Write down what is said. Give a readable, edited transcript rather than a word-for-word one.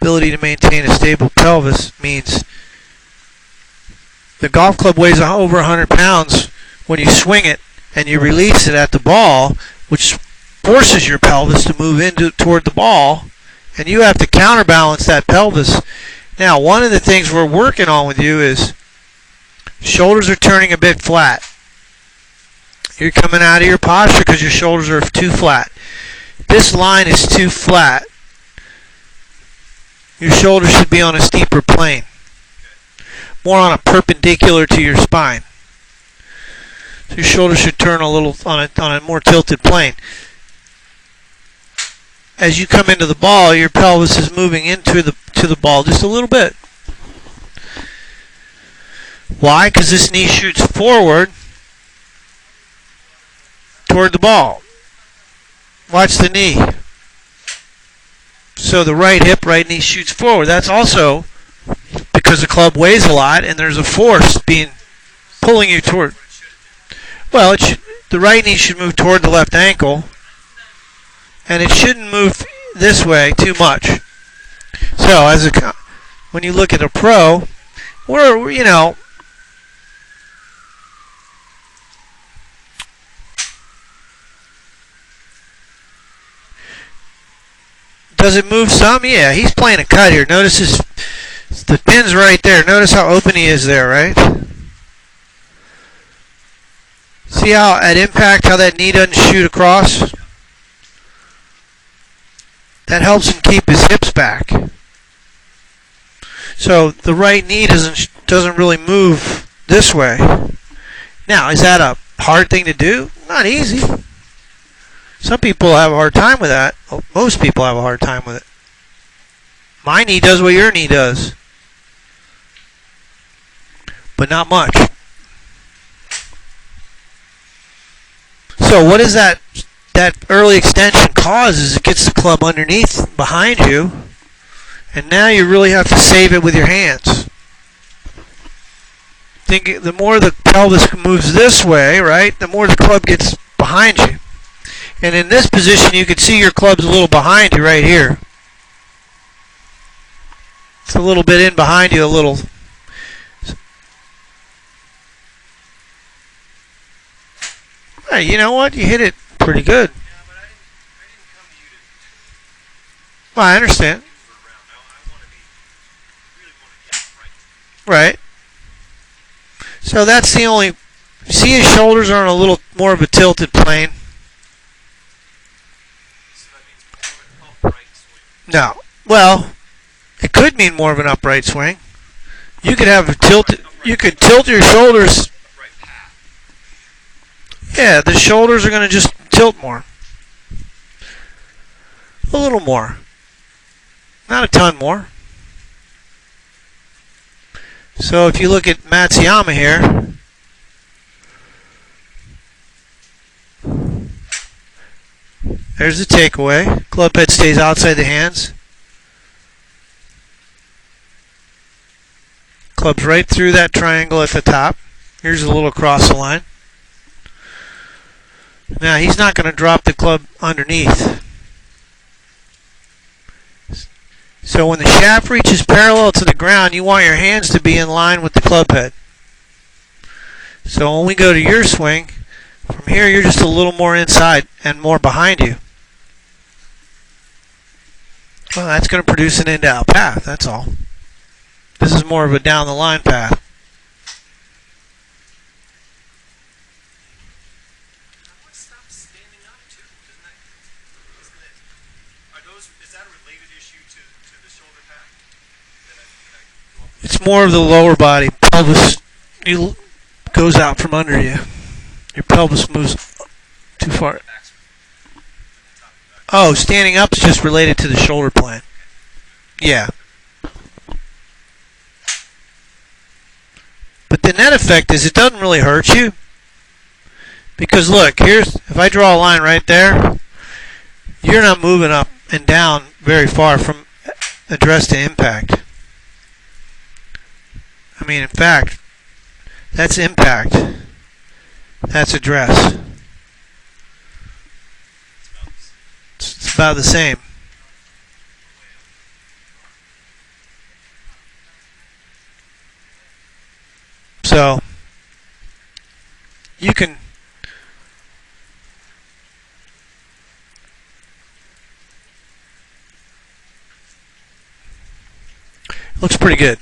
ability to maintain a stable pelvis means the golf club weighs over 100 pounds when you swing it and you release it at the ball, which forces your pelvis to move toward the ball, and you have to counterbalance that pelvis. Now, one of the things we're working on with you is shoulders are turning a bit flat. You're coming out of your posture because your shoulders are too flat. This line is too flat. Your shoulders should be on a steeper plane, more on a perpendicular to your spine. So your shoulders should turn a little on a more tilted plane. As you come into the ball, your pelvis is moving into the ball just a little bit. Why? Because this knee shoots forward toward the ball. Watch the knee. So the right hip, right knee shoots forward. That's also because the club weighs a lot and there's a force pulling you toward. Well, the right knee should move toward the left ankle, and it shouldn't move this way too much. So when you look at a pro, we're does it move some? Yeah, he's playing a cut here. Notice the pin's right there. Notice how open he is there, right? See how at impact, how that knee doesn't shoot across? That helps him keep his hips back. So the right knee doesn't really move this way. Now, is that a hard thing to do? Not easy. Some people have a hard time with that. Well, most people have a hard time with it. My knee does what your knee does, but not much. So what does that early extension cause is it gets the club underneath behind you, and now you really have to save it with your hands. Think the more the pelvis moves this way, right, the more the club gets behind you. And in this position, you can see your club's a little behind you right here. It's a little bit in behind you, a little. Hey, you know what? You hit it pretty good. Yeah, but I didn't come to you to. Well, I understand. Right. So that's the only. See, his shoulders are on a little more of a tilted plane. No. Well, it could mean more of an upright swing. You could have a tilted. You could tilt your shoulders. Yeah, the shoulders are going to just tilt more. A little more. Not a ton more. So if you look at Matsuyama here, there's the takeaway. Club head stays outside the hands. Club's right through that triangle at the top. Here's a little across the line. Now he's not going to drop the club underneath. So when the shaft reaches parallel to the ground, you want your hands to be in line with the club head. So when we go to your swing, from here you're just a little more inside and more behind you. Well, that's going to produce an in-out path, that's all. This is more of a down-the-line path. It's more of the lower body. Pelvis goes out from under you. Your pelvis moves too far. Oh, standing up is just related to the shoulder plane. Yeah. But the net effect is it doesn't really hurt you. Because look, if I draw a line right there, you're not moving up and down very far from address to impact. I mean, in fact, that's impact. That's address. It's about the same. So you can looks pretty good.